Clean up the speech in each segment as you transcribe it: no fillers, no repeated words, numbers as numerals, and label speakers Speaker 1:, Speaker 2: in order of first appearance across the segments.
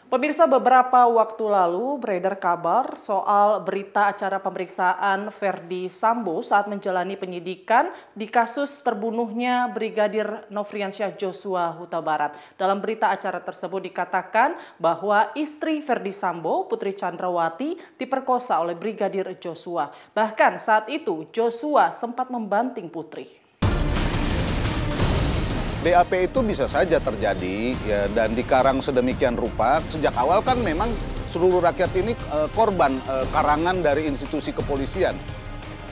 Speaker 1: Pemirsa, beberapa waktu lalu beredar kabar soal berita acara pemeriksaan Verdi Sambo saat menjalani penyidikan di kasus terbunuhnya Brigadir Nofriansyah Joshua Huta Barat. Dalam berita acara tersebut dikatakan bahwa istri Verdi Sambo, Putri Chandrawati, diperkosa oleh Brigadir Joshua. Bahkan saat itu Joshua sempat membanting Putri.
Speaker 2: BAP itu bisa saja terjadi ya, dan dikarang sedemikian rupa. Sejak awal kan memang seluruh rakyat ini korban karangan dari institusi kepolisian.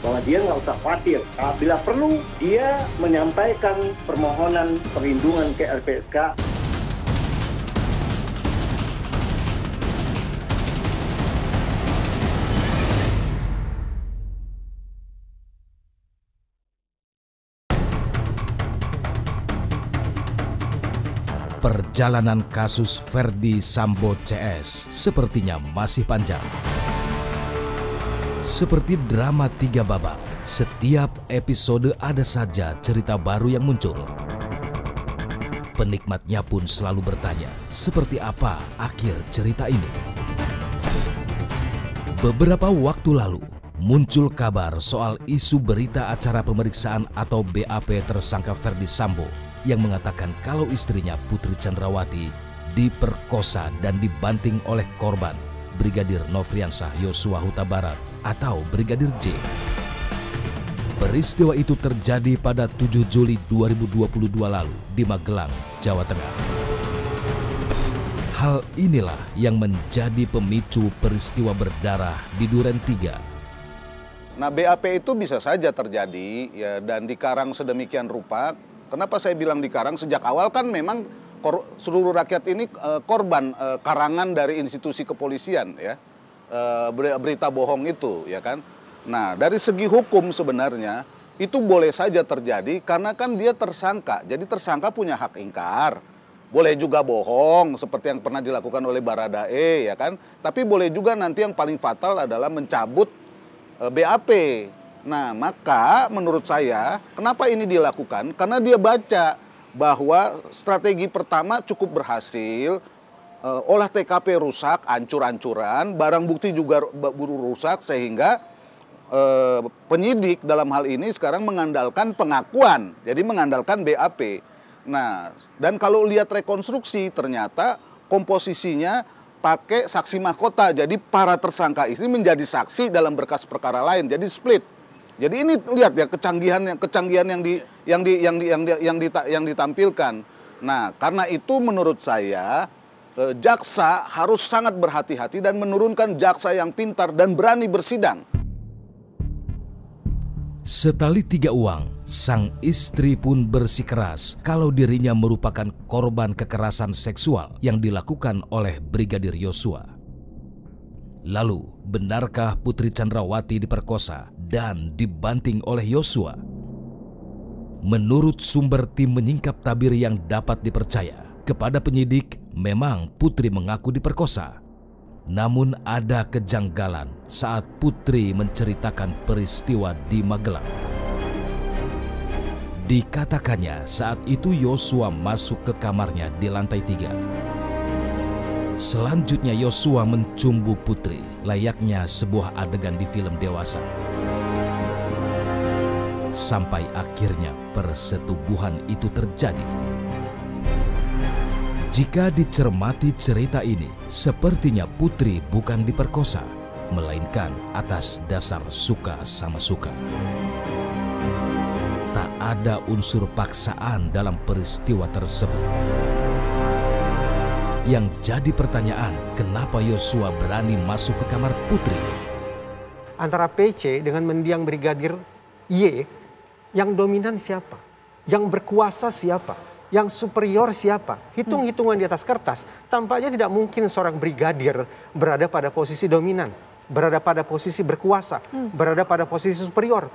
Speaker 3: Bahwa dia nggak usah khawatir. Bila perlu, dia menyampaikan permohonan perlindungan ke LPSK.
Speaker 4: Perjalanan kasus Verdi Sambo CS sepertinya masih panjang. Seperti drama 3 babak, setiap episode ada saja cerita baru yang muncul. Penikmatnya pun selalu bertanya, seperti apa akhir cerita ini? Beberapa waktu lalu, muncul kabar soal isu berita acara pemeriksaan atau BAP tersangka Verdi Sambo yang mengatakan kalau istrinya Putri Chandrawati diperkosa dan dibanting oleh korban Brigadir Nofriansyah Joshua Huta Barat atau Brigadir J. Peristiwa itu terjadi pada 7 Juli 2022 lalu di Magelang, Jawa Tengah. Hal inilah yang menjadi pemicu peristiwa berdarah di Duren 3.
Speaker 2: Nah, BAP itu bisa saja terjadi ya, dan dikarang sedemikian rupa. Kenapa saya bilang dikarang? Sejak awal kan memang seluruh rakyat ini korban karangan dari institusi kepolisian ya, berita bohong itu ya kan. Nah, dari segi hukum sebenarnya itu boleh saja terjadi karena kan dia tersangka. Jadi tersangka punya hak ingkar. Boleh juga bohong seperti yang pernah dilakukan oleh Baradae ya kan. Tapi boleh juga nanti yang paling fatal adalah mencabut BAP. Nah, maka menurut saya kenapa ini dilakukan? Karena dia baca bahwa strategi pertama cukup berhasil, olah TKP rusak, ancur-ancuran, barang bukti juga rusak sehingga penyidik dalam hal ini sekarang mengandalkan pengakuan, jadi mengandalkan BAP. Nah, dan kalau lihat rekonstruksi ternyata komposisinya pakai saksi mahkota, jadi para tersangka ini menjadi saksi dalam berkas perkara lain, jadi split. Jadi ini lihat ya kecanggihan yang ditampilkan. Nah, karena itu menurut saya jaksa harus sangat berhati-hati dan menurunkan jaksa yang pintar dan berani bersidang.
Speaker 4: Setali 3 uang, sang istri pun bersikeras kalau dirinya merupakan korban kekerasan seksual yang dilakukan oleh Brigadir Joshua. Lalu, benarkah Putri Chandrawati diperkosa dan dibanting oleh Joshua? Menurut sumber tim menyingkap tabir yang dapat dipercaya, kepada penyidik memang Putri mengaku diperkosa. Namun ada kejanggalan saat Putri menceritakan peristiwa di Magelang. Dikatakannya saat itu Joshua masuk ke kamarnya di lantai 3. Selanjutnya Joshua mencumbu Putri, layaknya sebuah adegan di film dewasa. Sampai akhirnya persetubuhan itu terjadi. Jika dicermati cerita ini, sepertinya Putri bukan diperkosa, melainkan atas dasar suka sama suka. Tak ada unsur paksaan dalam peristiwa tersebut. Yang jadi pertanyaan, kenapa Joshua berani masuk ke kamar Putri?
Speaker 5: Antara PC dengan mendiang Brigadir Y, yang dominan siapa? Yang berkuasa siapa? Yang superior siapa? Hitung-hitungan di atas kertas, tampaknya tidak mungkin seorang brigadir berada pada posisi dominan, berada pada posisi berkuasa, berada pada posisi superior.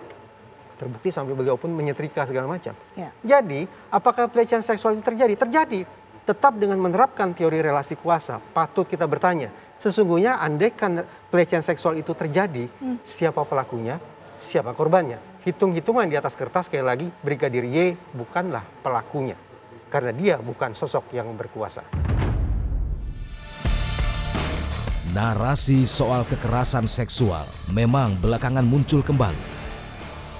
Speaker 5: Terbukti sampai beliau pun menyetrika segala macam. Ya. Jadi, apakah pelecehan seksual itu terjadi? Terjadi. Tetap dengan menerapkan teori relasi kuasa, patut kita bertanya, sesungguhnya andaikan pelecehan seksual itu terjadi, siapa pelakunya, siapa korbannya? Hitung-hitungan di atas kertas, sekali lagi, Brigadir Y bukanlah pelakunya. Karena dia bukan sosok yang berkuasa.
Speaker 4: Narasi soal kekerasan seksual memang belakangan muncul kembali.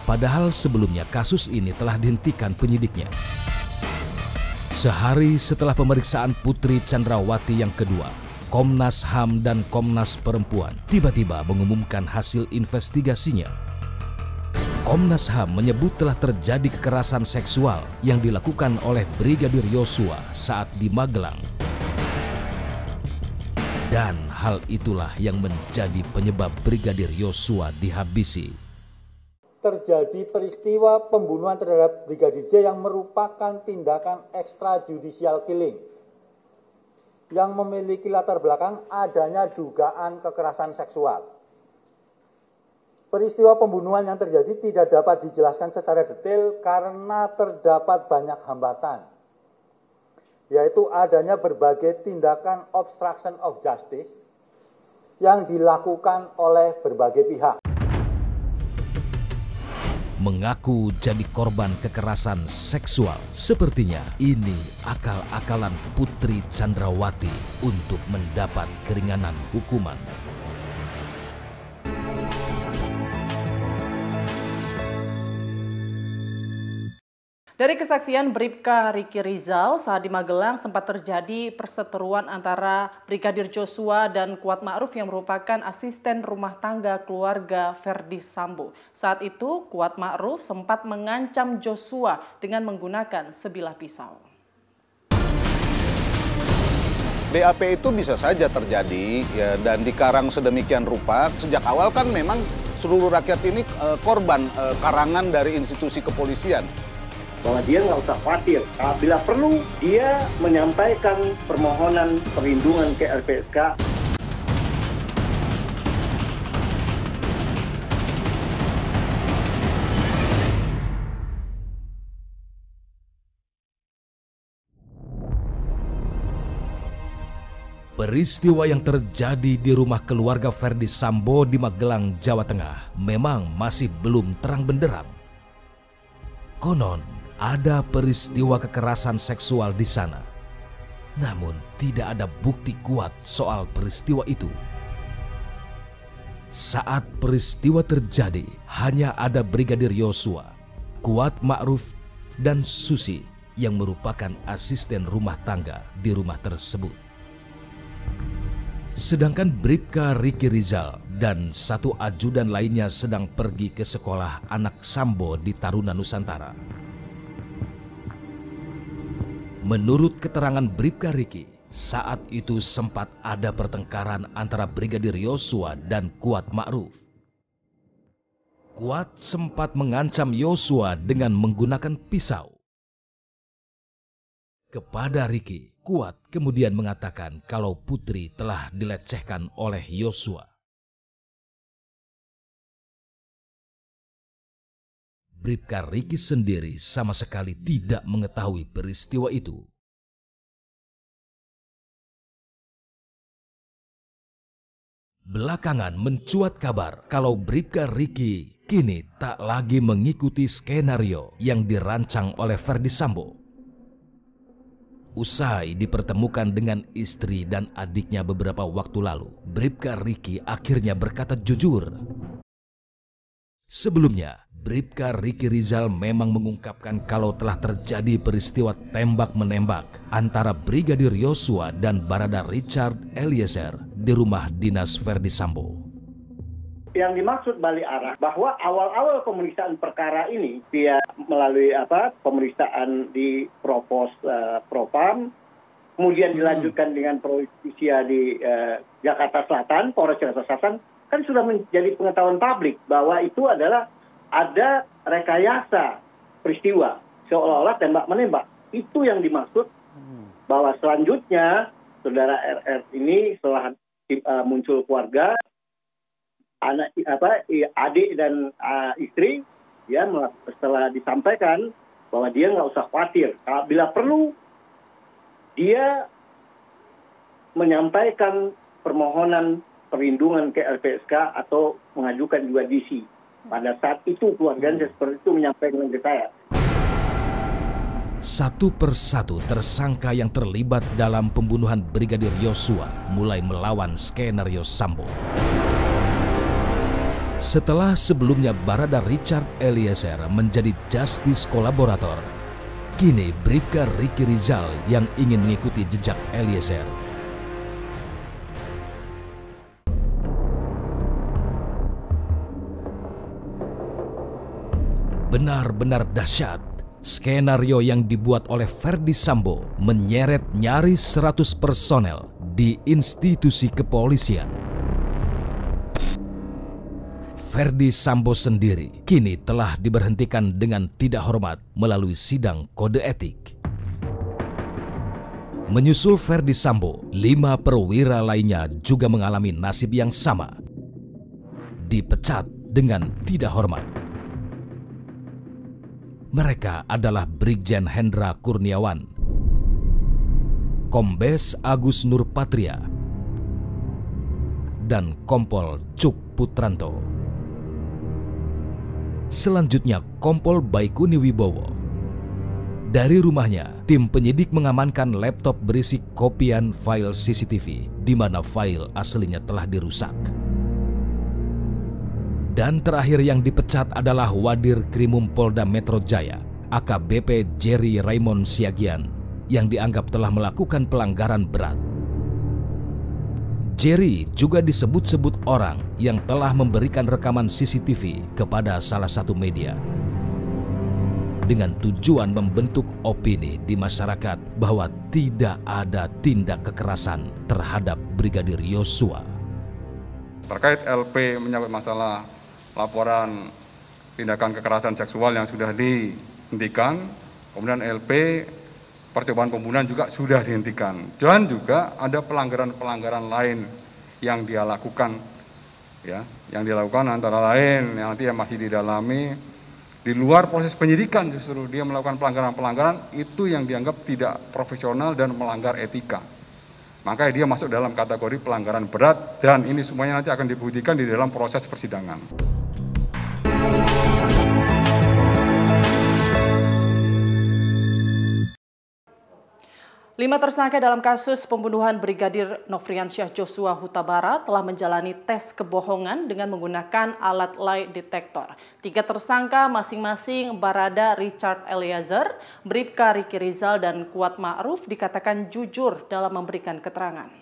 Speaker 4: Padahal sebelumnya kasus ini telah dihentikan penyidiknya. Sehari setelah pemeriksaan Putri Chandrawati yang kedua, Komnas HAM dan Komnas Perempuan tiba-tiba mengumumkan hasil investigasinya. Komnas HAM menyebut telah terjadi kekerasan seksual yang dilakukan oleh Brigadir Yosua saat di Magelang. Dan hal itulah yang menjadi penyebab Brigadir Yosua dihabisi.
Speaker 6: Terjadi peristiwa pembunuhan terhadap Brigadir J yang merupakan tindakan extrajudicial killing yang memiliki latar belakang adanya dugaan kekerasan seksual. Peristiwa pembunuhan yang terjadi tidak dapat dijelaskan secara detail karena terdapat banyak hambatan, yaitu adanya berbagai tindakan obstruction of justice yang dilakukan oleh berbagai pihak.
Speaker 4: Mengaku jadi korban kekerasan seksual, sepertinya ini akal-akalan Putri Chandrawati untuk mendapat keringanan hukuman.
Speaker 1: Dari kesaksian Bribka Riki Rizal, saat di Magelang sempat terjadi perseteruan antara Brigadir Joshua dan Kuat Ma'ruf yang merupakan asisten rumah tangga keluarga Ferdi Sambo. Saat itu, Kuat Ma'ruf sempat mengancam Joshua dengan menggunakan sebilah pisau.
Speaker 2: BAP itu bisa saja terjadi ya, dan dikarang sedemikian rupa. Sejak awal kan memang seluruh rakyat ini korban karangan dari institusi kepolisian.
Speaker 3: Bahwa dia nggak usah khawatir. Bila perlu, dia menyampaikan permohonan perlindungan ke LPSK.
Speaker 4: Peristiwa yang terjadi di rumah keluarga Ferdi Sambo di Magelang, Jawa Tengah memang masih belum terang benderang. Konon, ada peristiwa kekerasan seksual di sana. Namun, tidak ada bukti kuat soal peristiwa itu. Saat peristiwa terjadi, hanya ada Brigadir Yosua, Kuat Ma'ruf, dan Susi yang merupakan asisten rumah tangga di rumah tersebut. Sedangkan Bribka Riki Rizal dan satu ajudan lainnya sedang pergi ke sekolah anak Sambo di Taruna Nusantara. Menurut keterangan Bribka Riki, saat itu sempat ada pertengkaran antara Brigadir Yosua dan Kuat Ma'ruf. Kuat sempat mengancam Yosua dengan menggunakan pisau. Kepada Riki, Kuat kemudian mengatakan kalau Putri telah dilecehkan oleh Yosua. Bribka Riki sendiri sama sekali tidak mengetahui peristiwa itu. Belakangan mencuat kabar kalau Bribka Riki kini tak lagi mengikuti skenario yang dirancang oleh Ferdi Sambo. Usai dipertemukan dengan istri dan adiknya beberapa waktu lalu, Bribka Riki akhirnya berkata jujur. Sebelumnya, Bribka Riki Rizal memang mengungkapkan kalau telah terjadi peristiwa tembak-menembak antara Brigadir Yosua dan Barada Richard Eliezer di rumah dinas Ferdi Sambo.
Speaker 3: Yang dimaksud balik arah bahwa awal-awal pemeriksaan perkara ini dia melalui pemeriksaan di Propos Propam, kemudian dilanjutkan dengan Projusticia di Jakarta Selatan, Polres Jakarta Selatan, kan sudah menjadi pengetahuan publik bahwa itu adalah ada rekayasa peristiwa seolah-olah tembak-menembak. Itu yang dimaksud bahwa selanjutnya saudara RR ini setelah muncul keluarga, adik dan istri, ya setelah disampaikan bahwa dia nggak usah khawatir. Bila perlu, dia menyampaikan permohonan perlindungan ke LPSK atau mengajukan juga DC. Pada saat itu keluarganya seperti itu menyampaikan ke saya.
Speaker 4: Satu persatu tersangka yang terlibat dalam pembunuhan Brigadir Yosua mulai melawan skenario Sambo. Setelah sebelumnya Barada Richard Eliezer menjadi justice kolaborator, kini Bribka Ricky Rizal yang ingin mengikuti jejak Eliezer. Benar-benar dahsyat. Skenario yang dibuat oleh Ferdi Sambo menyeret nyaris 100 personel di institusi kepolisian. Ferdi Sambo sendiri kini telah diberhentikan dengan tidak hormat melalui sidang kode etik. Menyusul Ferdi Sambo, 5 perwira lainnya juga mengalami nasib yang sama. Dipecat dengan tidak hormat. Mereka adalah Brigjen Hendra Kurniawan, Kombes Agus Nurpatria, dan Kompol Cuk Putranto. Selanjutnya Kompol Baikuni Wibowo. Dari rumahnya, tim penyidik mengamankan laptop berisi kopian file CCTV di mana file aslinya telah dirusak. Dan terakhir yang dipecat adalah Wadir Krimum Polda Metro Jaya, AKBP Jerry Raymond Siagian, yang dianggap telah melakukan pelanggaran berat. Jerry juga disebut-sebut orang yang telah memberikan rekaman CCTV kepada salah satu media dengan tujuan membentuk opini di masyarakat bahwa tidak ada tindak kekerasan terhadap Brigadir Yosua.
Speaker 7: Terkait LP menyangkut masalah laporan tindakan kekerasan seksual yang sudah dihentikan, kemudian LP percobaan pembunuhan juga sudah dihentikan, dan juga ada pelanggaran-pelanggaran lain yang dia lakukan, ya, yang dilakukan antara lain yang nanti masih didalami di luar proses penyidikan. Justru dia melakukan pelanggaran-pelanggaran itu yang dianggap tidak profesional dan melanggar etika. Makanya dia masuk dalam kategori pelanggaran berat, dan ini semuanya nanti akan dibuktikan di dalam proses persidangan.
Speaker 1: 5 tersangka dalam kasus pembunuhan Brigadir Nofriansyah Joshua Huta Barat telah menjalani tes kebohongan dengan menggunakan alat lie detector. 3 tersangka masing-masing Barada Richard Eliezer, Bribka Ricky Rizal, dan Kuat Ma'ruf dikatakan jujur dalam memberikan keterangan.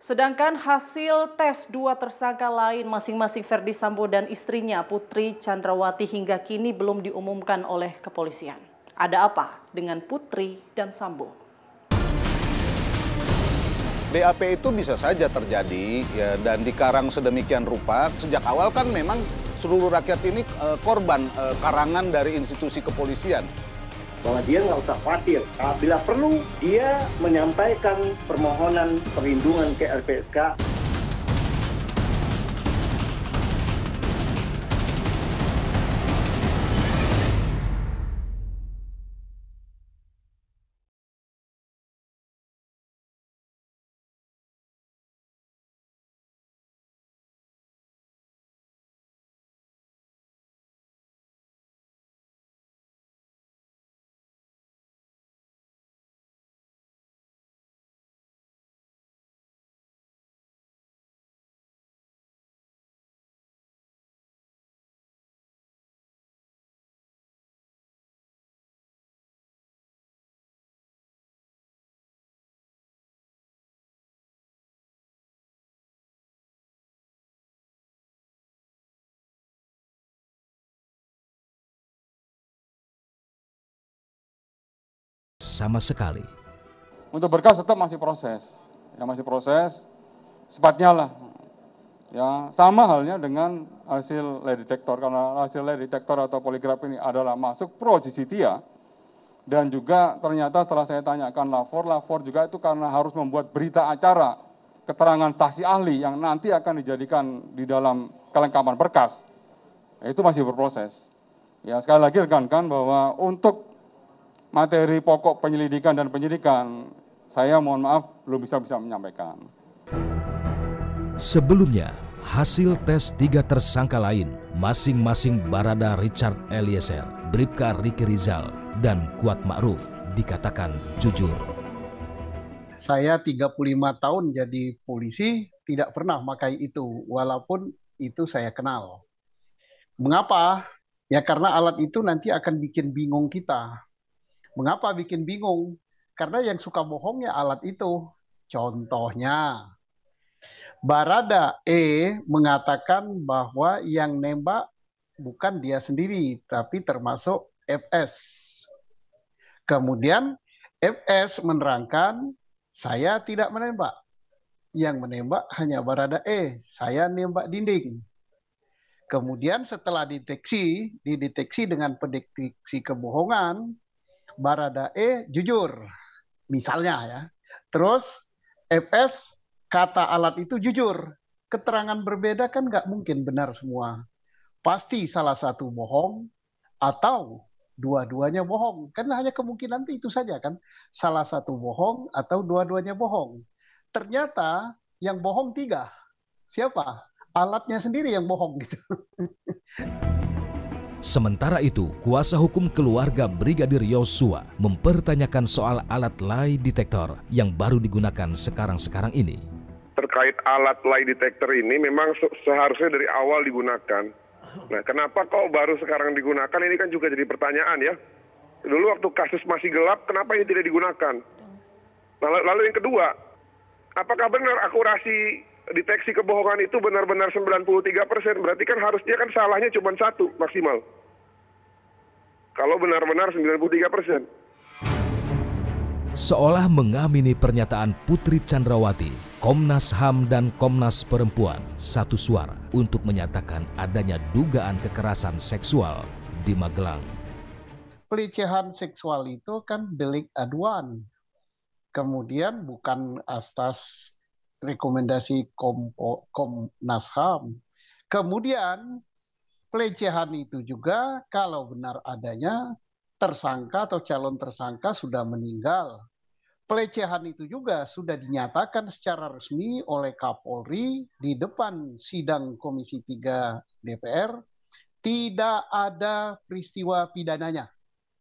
Speaker 1: Sedangkan hasil tes 2 tersangka lain masing-masing Ferdi Sambo dan istrinya Putri Chandrawati hingga kini belum diumumkan oleh kepolisian. Ada apa dengan Putri dan Sambo?
Speaker 2: BAP itu bisa saja terjadi ya, dan dikarang sedemikian rupa. Sejak awal kan memang seluruh rakyat ini korban karangan dari institusi kepolisian.
Speaker 3: Bahwa dia nggak usah khawatir. Bila perlu, dia menyampaikan permohonan perlindungan ke LPSK.
Speaker 4: Sama sekali.
Speaker 7: Untuk berkas tetap masih proses, ya masih proses, sepatnya lah. Ya sama halnya dengan hasil lie detector, karena hasil lie detector atau poligraf ini adalah masuk pro justitia, dan juga ternyata setelah saya tanyakan lapor juga itu karena harus membuat berita acara keterangan saksi ahli yang nanti akan dijadikan di dalam kelengkapan berkas, itu masih berproses. Ya sekali lagi rekan-rekan bahwa untuk materi pokok penyelidikan dan penyidikan, saya mohon maaf belum bisa menyampaikan.
Speaker 4: Sebelumnya, hasil tes 3 tersangka lain, masing-masing Barada Richard Eliezer, Bribka Ricky Rizal, dan Kuat Ma'ruf dikatakan jujur.
Speaker 8: Saya 35 tahun jadi polisi, tidak pernah pakai itu, walaupun itu saya kenal. Mengapa? Ya karena alat itu nanti akan bikin bingung kita. Mengapa bikin bingung? Karena yang suka bohong ya alat itu. Contohnya, Barada E mengatakan bahwa yang nembak bukan dia sendiri, tapi termasuk FS. Kemudian FS menerangkan, saya tidak menembak. Yang menembak hanya Barada E, saya nembak dinding. Kemudian setelah dideteksi dengan pendeteksi kebohongan, Barada E jujur, misalnya ya. Terus FS kata alat itu jujur. Keterangan berbeda kan nggak mungkin benar semua. Pasti salah satu bohong atau dua-duanya bohong. Kan hanya kemungkinan itu saja kan. Salah satu bohong atau dua-duanya bohong. Ternyata yang bohong 3. Siapa? Alatnya sendiri yang bohong gitu.
Speaker 4: Sementara itu, kuasa hukum keluarga Brigadir Yosua mempertanyakan soal alat lie detector yang baru digunakan sekarang-sekarang ini.
Speaker 9: Terkait alat lie detector ini memang seharusnya dari awal digunakan. Nah, kenapa kok baru sekarang digunakan? Ini kan juga jadi pertanyaan ya. Dulu waktu kasus masih gelap, kenapa ini tidak digunakan? Nah, lalu yang kedua, apakah benar akurasi deteksi kebohongan itu benar-benar 93%? Berarti kan harusnya kan salahnya cuma 1 maksimal. Kalau benar-benar 93%.
Speaker 4: Seolah mengamini pernyataan Putri Chandrawati, Komnas HAM dan Komnas Perempuan satu suara untuk menyatakan adanya dugaan kekerasan seksual di Magelang.
Speaker 8: Pelecehan seksual itu kan delik aduan. Kemudian bukan atas rekomendasi Komnas HAM. Kemudian pelecehan itu juga kalau benar adanya tersangka atau calon tersangka sudah meninggal. Pelecehan itu juga sudah dinyatakan secara resmi oleh Kapolri di depan sidang Komisi 3 DPR. Tidak ada peristiwa pidananya.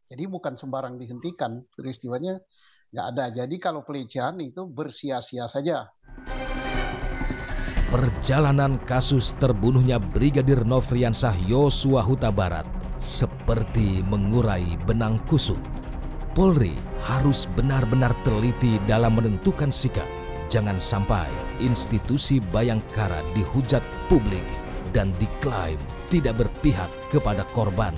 Speaker 8: Jadi bukan sembarang dihentikan, peristiwanya nggak ada. Jadi kalau pelecehan itu bersia-sia saja.
Speaker 4: Perjalanan kasus terbunuhnya Brigadir Nofriansah Yosua Huta Barat seperti mengurai benang kusut. Polri harus benar-benar teliti dalam menentukan sikap. Jangan sampai institusi Bayangkara dihujat publik dan diklaim tidak berpihak kepada korban.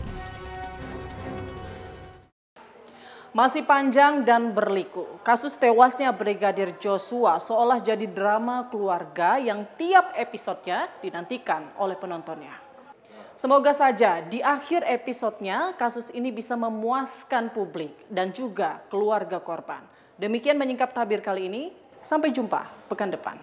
Speaker 1: Masih panjang dan berliku, kasus tewasnya Brigadir Joshua seolah jadi drama keluarga yang tiap episodenya dinantikan oleh penontonnya. Semoga saja di akhir episodenya kasus ini bisa memuaskan publik dan juga keluarga korban. Demikian menyingkap tabir kali ini, sampai jumpa pekan depan.